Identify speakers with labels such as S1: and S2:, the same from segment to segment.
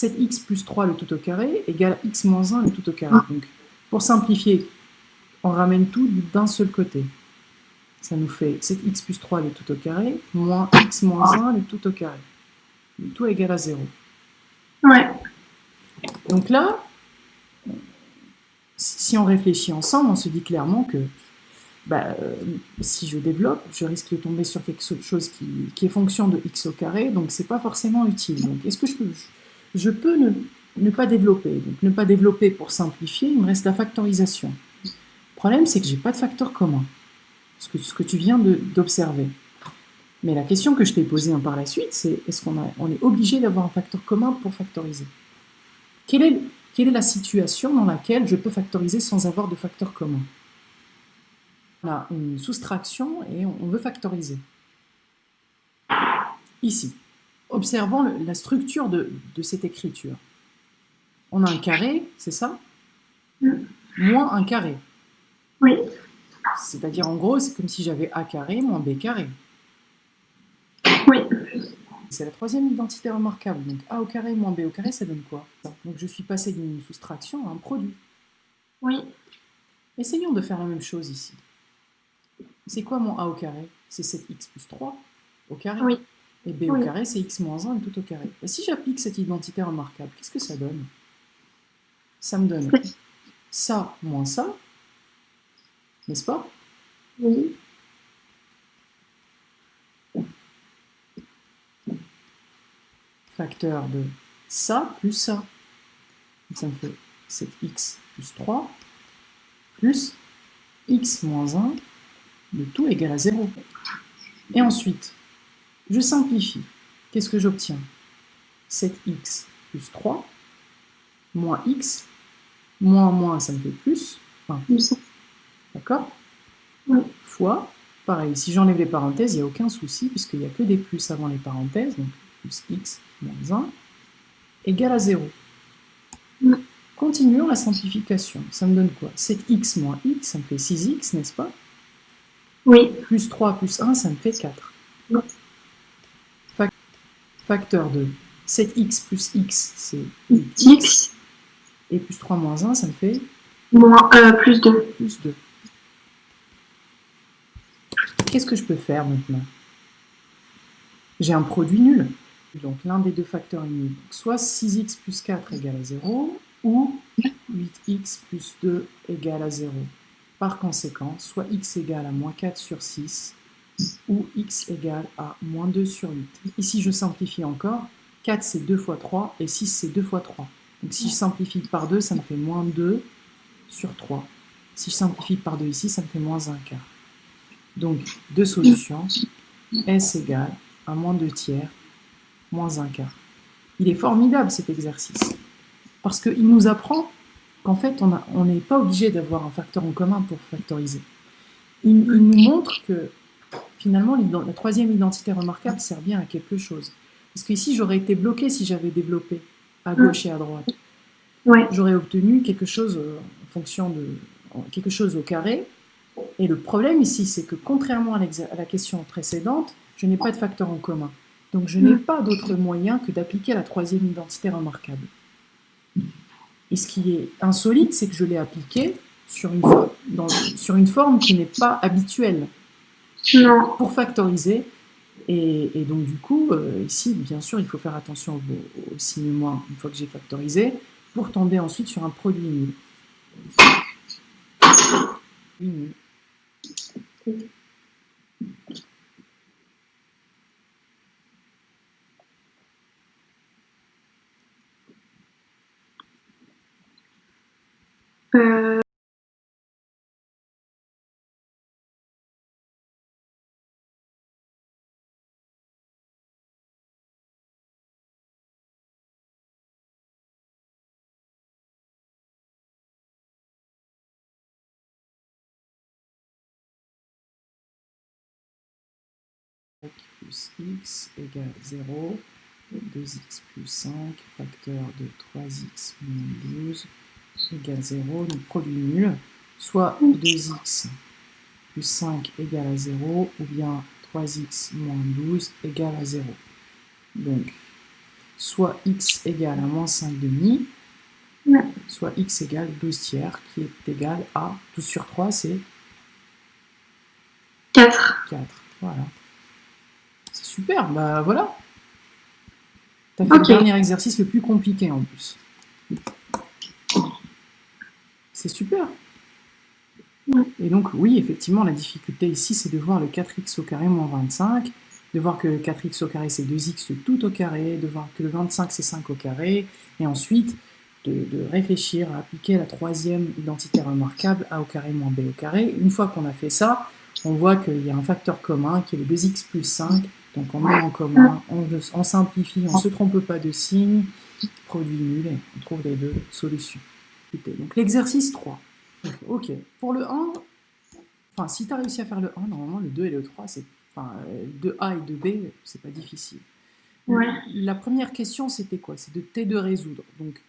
S1: 7x plus 3 le tout au carré égale x moins 1 le tout au carré. Donc, pour simplifier, on ramène tout d'un seul côté. Ça nous fait 7x plus 3 le tout au carré moins x moins 1 le tout au carré. Le tout est égal à 0.
S2: Ouais.
S1: Donc là, si on réfléchit ensemble, on se dit clairement que si je développe, je risque de tomber sur quelque chose qui est fonction de x au carré, donc c'est pas forcément utile. Donc est-ce que je peux ne pas développer? Donc ne pas développer pour simplifier, il me reste la factorisation. Le problème, c'est que j'ai pas de facteur commun, ce que tu viens d'observer. Mais la question que je t'ai posée par la suite, c'est est-ce qu'on est obligé d'avoir un facteur commun pour factoriser? Quelle est la situation dans laquelle je peux factoriser sans avoir de facteur commun? On a une soustraction et on veut factoriser. Ici, observons la structure de cette écriture. On a un carré, c'est ça? Moins un carré.
S2: Oui.
S1: C'est-à-dire, en gros, c'est comme si j'avais a carré moins b carré.
S2: Oui.
S1: C'est la troisième identité remarquable. Donc a au carré moins b au carré, ça donne quoi? Donc je suis passé d'une soustraction à un produit.
S2: Oui.
S1: Essayons de faire la même chose ici. C'est quoi mon a au carré? C'est 7x plus 3 au carré.
S2: Oui.
S1: Et b au carré, c'est x moins 1 tout au carré. Et si j'applique cette identité remarquable, qu'est-ce que ça donne? Ça me donne ça moins ça, n'est-ce pas?
S2: Oui.
S1: Facteur de ça plus ça. Donc ça me fait 7x plus 3 plus x moins 1, le tout égal à 0. Et ensuite, je simplifie. Qu'est-ce que j'obtiens? 7x plus 3 moins x, moins, ça me fait plus 1. D'accord?
S2: Oui.
S1: Fois, pareil, si j'enlève les parenthèses, il n'y a aucun souci, puisqu'il n'y a que des plus avant les parenthèses, donc plus x moins 1, égale à 0.
S2: Oui.
S1: Continuons la simplification. Ça me donne quoi? 7x moins x, ça me fait 6x, n'est-ce pas?
S2: Oui.
S1: Plus 3 plus 1, ça me fait 4.
S2: Oui.
S1: Facteur de 7x plus x, c'est
S2: x.
S1: Et plus 3 moins 1, ça me fait
S2: plus 2.
S1: Plus 2. Qu'est-ce que je peux faire maintenant? J'ai un produit nul. Donc l'un des deux facteurs est nul. Donc, soit 6x plus 4 égale à 0, ou 8x plus 2 égale à 0. Par conséquent, soit x égale à moins 4 sur 6, ou x égale à moins 2 sur 8. Ici, je simplifie encore. 4, c'est 2 fois 3, et 6, c'est 2 fois 3. Donc si je simplifie par 2, ça me fait moins 2 sur 3. Si je simplifie par 2 ici, ça me fait moins 1 quart. Donc, deux solutions. S égale à moins 2 tiers, moins 1 quart. Il est formidable cet exercice, parce qu'il nous apprend qu'en fait, on n'est pas obligé d'avoir un facteur en commun pour factoriser. Il nous montre que finalement, la troisième identité remarquable sert bien à quelque chose. Parce qu'ici, j'aurais été bloqué si j'avais développé à gauche et à droite.
S2: Ouais.
S1: J'aurais obtenu quelque chose en fonction de quelque chose au carré. Et le problème ici, c'est que contrairement à la question précédente, je n'ai pas de facteur en commun. Donc je n'ai pas d'autre moyen que d'appliquer la troisième identité remarquable. Et ce qui est insolite, c'est que je l'ai appliqué sur une forme qui n'est pas habituelle.
S2: Non.
S1: Pour factoriser. Et donc du coup, ici, bien sûr, il faut faire attention au signe moins une fois que j'ai factorisé, pour tomber ensuite sur un produit nul. Nul. Plus x égale 0, 2x plus 5, facteur de 3x moins 12 égale 0, donc produit nul, soit 2x plus 5 égale à 0, ou bien 3x moins 12 égale à 0. Donc, soit x égale à moins 5 demi,
S2: Ouais.
S1: soit x égale 12 tiers, qui est égal à 12 sur 3, c'est
S2: 4.
S1: 4. Voilà. C'est super, bah voilà. Tu as fait
S2: Ok.
S1: le dernier exercice le plus compliqué en plus. C'est super.
S2: Ouais.
S1: Et donc, oui, effectivement, la difficulté ici, c'est de voir le 4x au carré moins 25, de voir que le 4x au carré, c'est 2x tout au carré, de voir que le 25, c'est 5 au carré, et ensuite de réfléchir à appliquer la troisième identité remarquable, a au carré moins b au carré. Une fois qu'on a fait ça, on voit qu'il y a un facteur commun qui est le 2x plus 5, donc on met en commun, on simplifie, on ne se trompe pas de signe, produit nul, et on trouve les deux solutions. Donc l'exercice 3. Ok, pour le 1, enfin, si tu as réussi à faire le 1, normalement le 2 et le 3, c'est, enfin, de A et de B, c'est pas difficile.
S2: Ouais.
S1: La première question, c'était quoi? C'est de résoudre. Donc,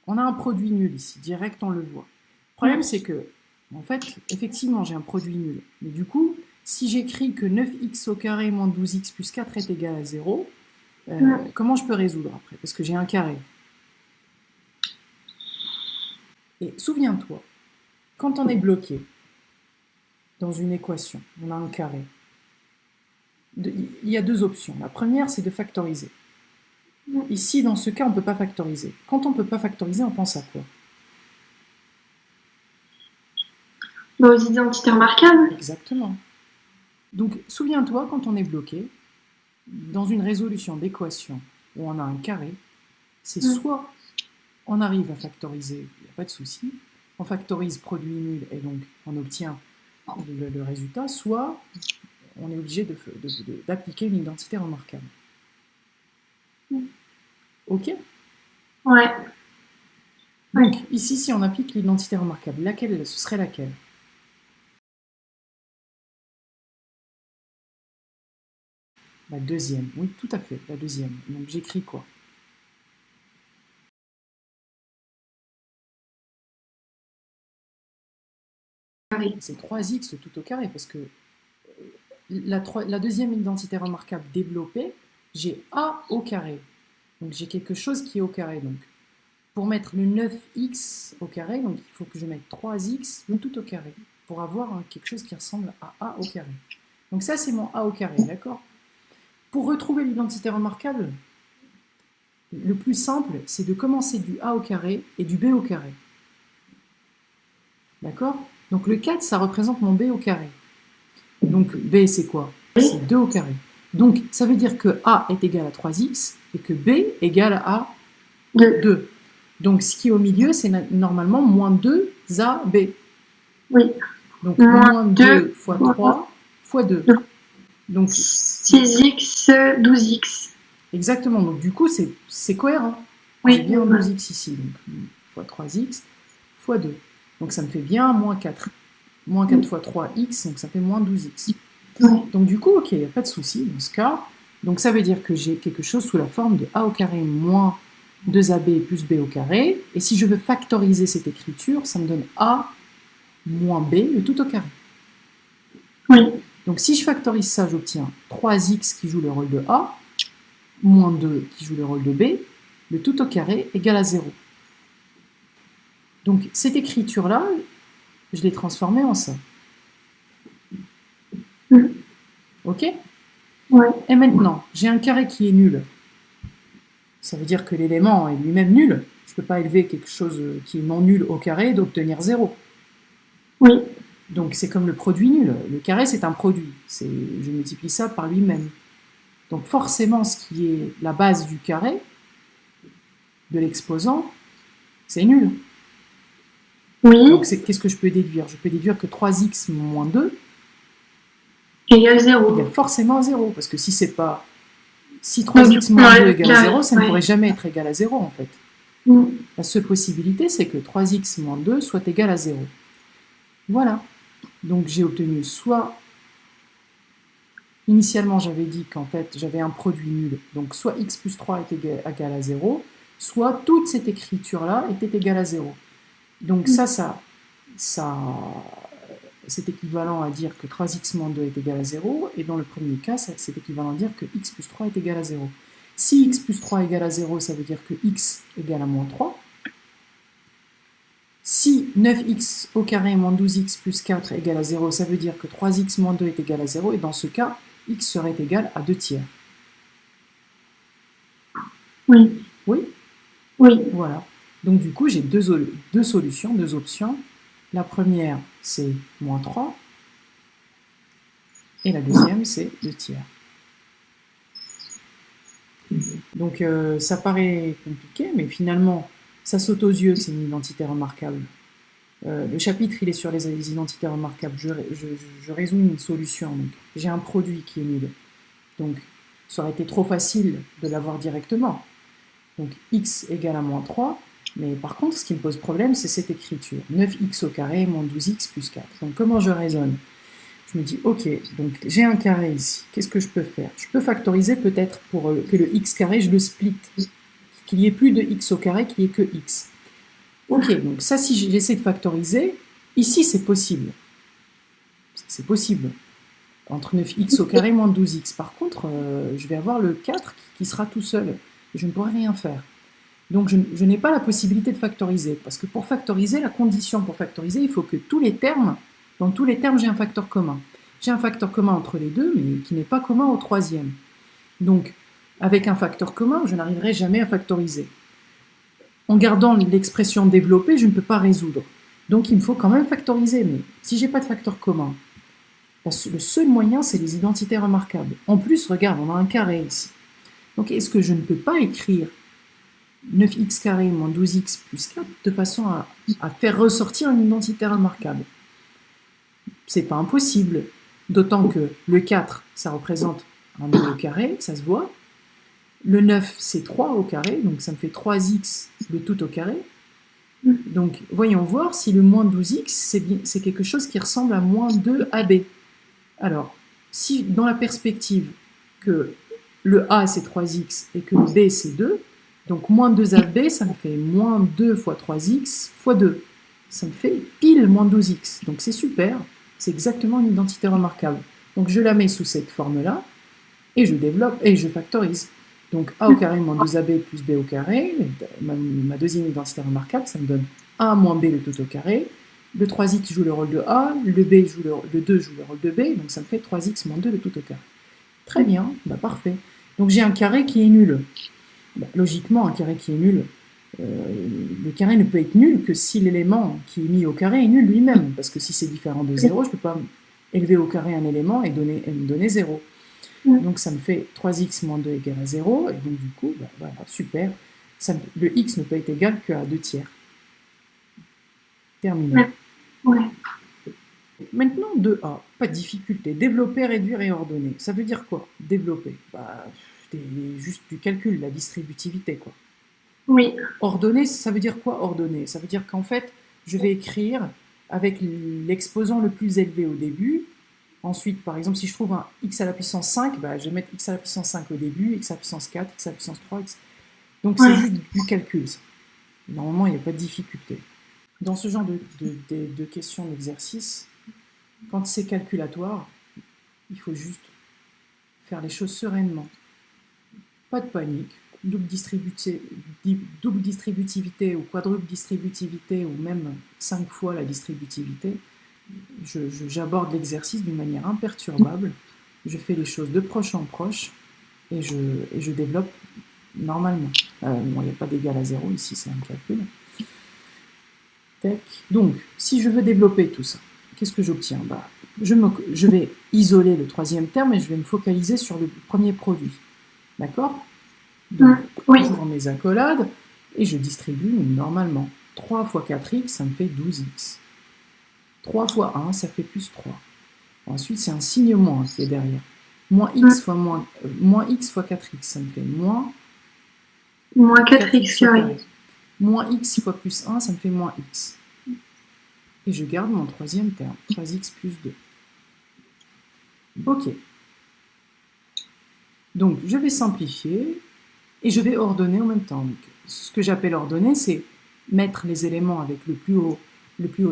S1: on a un produit nul ici, direct on le voit. Le problème, c'est que, en fait, effectivement, j'ai un produit nul. Mais du coup, si j'écris que 9x au carré moins 12x plus 4 est égal à 0, comment je peux résoudre après? Parce que j'ai un carré. Et souviens-toi, quand on est bloqué dans une équation, on a un carré, il y a deux options. La première, c'est de factoriser. Ici, dans ce cas, on ne peut pas factoriser. Quand on ne peut pas factoriser, on pense à quoi?
S2: Aux identités remarquables.
S1: Exactement. Donc, souviens-toi, quand on est bloqué, dans une résolution d'équation où on a un carré, c'est soit on arrive à factoriser, il n'y a pas de souci, on factorise produit nul et donc on obtient le résultat, soit on est obligé d'appliquer une identité remarquable. Ok?
S2: Ouais.
S1: Donc, ici, si on applique l'identité remarquable, laquelle, ce serait laquelle? La deuxième, oui, tout à fait, la deuxième. Donc, j'écris quoi? C'est 3x tout au carré, parce que la deuxième identité remarquable développée, j'ai a au carré. Donc j'ai quelque chose qui est au carré. Donc pour mettre le 9x au carré, donc il faut que je mette 3x le tout au carré, pour avoir quelque chose qui ressemble à a au carré. Donc ça, c'est mon a au carré, d'accord? Pour retrouver l'identité remarquable, le plus simple, c'est de commencer du a au carré et du b au carré. D'accord? Donc le 4, ça représente mon b au carré. Donc b, c'est quoi? C'est 2 au carré. Donc ça veut dire que a est égal à 3x et que b égale à 2. Donc ce qui est au milieu, c'est normalement moins 2ab.
S2: Oui.
S1: Donc moins 2 fois 3 fois 2. Donc
S2: 6x, 12x.
S1: Exactement. Donc du coup, c'est cohérent.
S2: Oui.
S1: J'ai bien 12x ici. Donc fois 3x fois 2. Donc ça me fait bien moins 4. Moins 4 fois 3x, donc ça fait moins 12x. Donc du coup, ok, il n'y a pas de souci dans ce cas. Donc ça veut dire que j'ai quelque chose sous la forme de a au carré moins 2ab plus b au carré. Et si je veux factoriser cette écriture, ça me donne a moins b, le tout au carré.
S2: Oui.
S1: Donc si je factorise ça, j'obtiens 3x qui joue le rôle de a, moins 2 qui joue le rôle de b, le tout au carré égale à 0. Donc cette écriture-là, je l'ai transformée en ça. Ok?
S2: Ouais.
S1: Et maintenant, j'ai un carré qui est nul. Ça veut dire que l'élément est lui-même nul. Je ne peux pas élever quelque chose qui est non nul au carré et d'obtenir 0.
S2: Oui.
S1: Donc c'est comme le produit nul. Le carré, c'est un produit. Je multiplie ça par lui-même. Donc forcément, ce qui est la base du carré, de l'exposant, c'est nul.
S2: Oui.
S1: Donc qu'est-ce que je peux déduire? Je peux déduire que 3x moins 2
S2: égale 0.
S1: Égale forcément à 0. Parce que si c'est pas... Si 3x moins 2 égale à 0, ça ne pourrait jamais être égal à 0 en fait. La seule possibilité, c'est que 3x moins 2 soit égal à 0. Voilà. Donc j'ai obtenu soit... Initialement, j'avais dit qu'en fait, j'avais un produit nul. Donc soit x plus 3 est égal à 0, soit toute cette écriture-là était égale à 0. Donc ça c'est équivalent à dire que 3x moins 2 est égal à 0, et dans le premier cas, c'est équivalent à dire que x plus 3 est égal à 0. Si x plus 3 égale à 0, ça veut dire que x égale à moins 3. Si 9x au carré moins 12x plus 4 égale à 0, ça veut dire que 3x moins 2 est égal à 0, et dans ce cas, x serait égal à 2 tiers.
S2: Oui.
S1: Oui?
S2: Oui.
S1: Voilà. Donc du coup, j'ai deux solutions, deux options. La première, c'est moins 3. Et la deuxième, c'est 2 tiers. Donc ça paraît compliqué, mais finalement, ça saute aux yeux que c'est une identité remarquable. Le chapitre, il est sur les identités remarquables. Je résous une solution. J'ai un produit qui est nul. Donc, ça aurait été trop facile de l'avoir directement. Donc, x égale à moins 3. Mais par contre, ce qui me pose problème, c'est cette écriture. 9x au carré moins 12x plus 4. Donc, comment je raisonne? Je me dis, ok, donc j'ai un carré ici. Qu'est-ce que je peux faire? Je peux factoriser peut-être pour que le x carré, je le split. Qu'il n'y ait plus de x au carré, qu'il n'y ait que x. Ok, donc ça, si j'essaie de factoriser, ici, c'est possible. C'est possible. Entre 9x au carré moins 12x. Par contre, je vais avoir le 4 qui sera tout seul. Et je ne pourrai rien faire. Donc, je n'ai pas la possibilité de factoriser. Parce que pour factoriser, la condition pour factoriser, il faut que dans tous les termes, j'ai un facteur commun. J'ai un facteur commun entre les deux, mais qui n'est pas commun au troisième. Donc, avec un facteur commun, je n'arriverai jamais à factoriser. En gardant l'expression développée, je ne peux pas résoudre. Donc il me faut quand même factoriser, mais si j'ai pas de facteur commun, le seul moyen, c'est les identités remarquables. En plus, regarde, on a un carré ici. Donc est-ce que je ne peux pas écrire 9x carré moins 12x plus 4 de façon à faire ressortir une identité remarquable? C'est pas impossible, d'autant que le 4, ça représente un 2 au carré, ça se voit. Le 9, c'est 3 au carré, donc ça me fait 3x le tout au carré. Donc, voyons voir si le moins 12x, c'est quelque chose qui ressemble à moins 2ab. Alors, si dans la perspective que le a, c'est 3x et que le b, c'est 2, donc moins 2ab, ça me fait moins 2 fois 3x fois 2. Ça me fait pile moins 12x. Donc, c'est super. C'est exactement une identité remarquable. Donc, je la mets sous cette forme-là et je développe et je factorise. Donc a au carré moins 2ab plus b au carré, ma deuxième identité remarquable, ça me donne a moins b le tout au carré. Le 3x joue le rôle de a, le 2 joue le rôle de b, donc ça me fait 3x moins 2 le tout au carré. Très bien, bah parfait. Donc j'ai un carré qui est nul. Bah, logiquement, un carré qui est nul, le carré ne peut être nul que si l'élément qui est mis au carré est nul lui-même, parce que si c'est différent de 0, je ne peux pas élever au carré un élément et me donner 0. Donc ça me fait 3x moins 2 égale à 0, et donc du coup, bah, voilà, super. Le x ne peut être égal qu'à 2 tiers. Terminé.
S2: Ouais.
S1: Maintenant, 2a, pas de difficulté. Développer, réduire et ordonner. Ça veut dire quoi? Développer, bah, c'est juste du calcul, la distributivité, quoi.
S2: Oui.
S1: Ordonner, ça veut dire quoi, ordonner? Ça veut dire qu'en fait, je vais écrire avec l'exposant le plus élevé au début. Ensuite, par exemple, si je trouve un x à la puissance 5, bah, je vais mettre x à la puissance 5 au début, x à la puissance 4, x à la puissance 3, x. Donc c'est juste du calcul. Ça. Normalement, il n'y a pas de difficulté. Dans ce genre de questions d'exercice, quand c'est calculatoire, il faut juste faire les choses sereinement. Pas de panique. Double distributivité ou quadruple distributivité ou même 5 fois la distributivité, j'aborde l'exercice d'une manière imperturbable, je fais les choses de proche en proche et je développe normalement. Bon, il n'y a pas d'égal à 0 ici, c'est un calcul. Tac. Donc, si je veux développer tout ça, qu'est-ce que j'obtiens? Bah, je vais isoler le troisième terme et je vais me focaliser sur le premier produit. D'accord? Donc, j'ouvre mes accolades et je distribue normalement. 3 fois 4x, ça me fait 12x. 3 fois 1, ça fait plus 3. Ensuite, c'est un signe moins qui est derrière. Moins x fois 4x, ça me fait moins
S2: 4x carré.
S1: Moins x fois plus 1, ça me fait moins x. Et je garde mon troisième terme, 3x plus 2. Ok. Donc, je vais simplifier et je vais ordonner en même temps. Donc, ce que j'appelle ordonner, c'est mettre les éléments avec le plus haut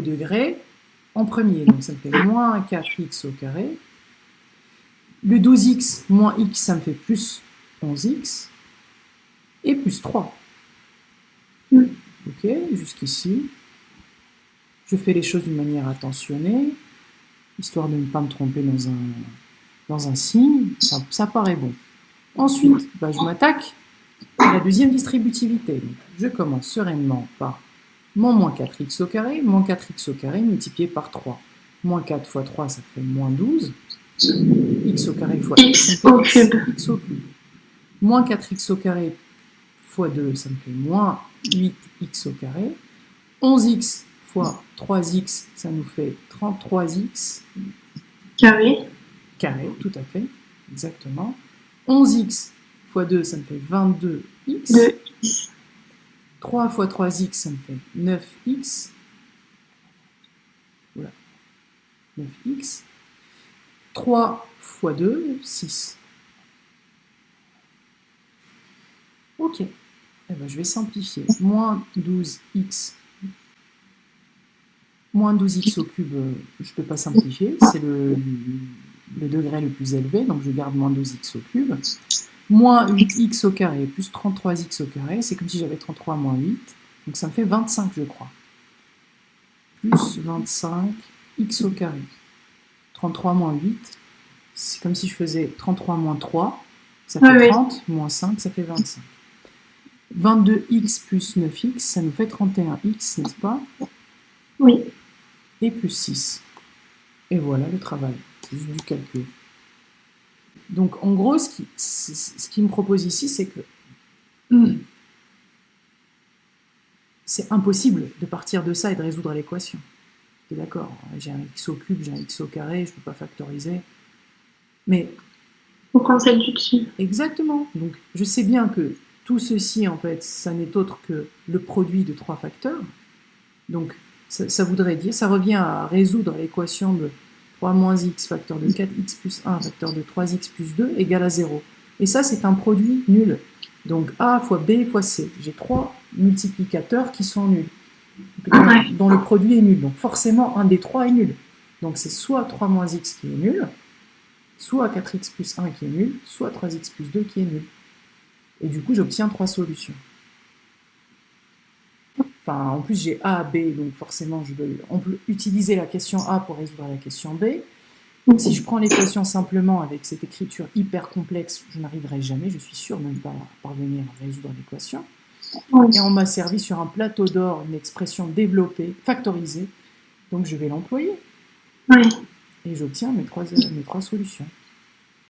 S1: degré en premier. Donc, ça me fait moins 4x au carré. Le 12x moins x, ça me fait plus 11x. et plus 3.
S2: Mm.
S1: Ok, jusqu'ici. Je fais les choses d'une manière attentionnée, histoire de ne pas me tromper dans un signe. Ça paraît bon. Ensuite, je m'attaque à la deuxième distributivité. Donc, je commence sereinement par mon moins 4x au carré, moins 4x au carré multiplié par 3. Moins 4 fois 3, ça fait moins 12. X au carré fois x, ça me fait x au cube. Moins 4x au carré fois 2, ça me fait moins 8x au carré. 11x fois 3x, ça nous fait 33x.
S2: Carré.
S1: Carré, tout à fait, exactement. 11x fois 2, ça me fait 22x.
S2: 2x.
S1: 3 fois 3x, ça me fait 9x. Voilà, 9x. 3 fois 2, 6. Ok, eh ben, je vais simplifier. Moins 12x. Moins 12x au cube, je ne peux pas simplifier, c'est le degré le plus élevé, donc je garde moins 12x au cube. Moins 8x au carré plus 33x au carré, c'est comme si j'avais 33 moins 8, donc ça me fait 25 je crois. Plus 25x au carré. 33 moins 8, c'est comme si je faisais 33 moins 3, ça fait 30, moins 5, ça fait 25. 22x plus 9x, ça nous fait 31x, n'est-ce pas?
S2: Oui.
S1: Et plus 6. Et voilà le travail du calcul. Donc en gros, ce qu'il me propose ici, c'est que c'est impossible de partir de ça et de résoudre l'équation. Tu es d'accord? J'ai un x au cube, j'ai un x au carré, je ne peux pas factoriser. Mais...
S2: faut prendre celle du dessus.
S1: Exactement. Donc je sais bien que tout ceci, en fait, ça n'est autre que le produit de 3 facteurs. Donc ça voudrait dire, ça revient à résoudre l'équation de 3 moins x facteur de 4x plus 1 facteur de 3x plus 2 égale à 0. Et ça, c'est un produit nul. Donc A fois B fois C. J'ai 3 multiplicateurs qui sont nuls, dont le produit est nul. Donc forcément, un des 3 est nul. Donc c'est soit 3 moins x qui est nul, soit 4x plus 1 qui est nul, soit 3x plus 2 qui est nul. Et du coup, j'obtiens 3 solutions. Enfin, en plus, j'ai A, B, donc forcément, on peut utiliser la question A pour résoudre la question B. Si je prends l'équation simplement avec cette écriture hyper complexe, je n'arriverai jamais, je suis sûr de ne pas parvenir à résoudre l'équation. Et on m'a servi sur un plateau d'or une expression développée, factorisée, donc je vais l'employer.
S2: Oui.
S1: Et j'obtiens mes trois solutions.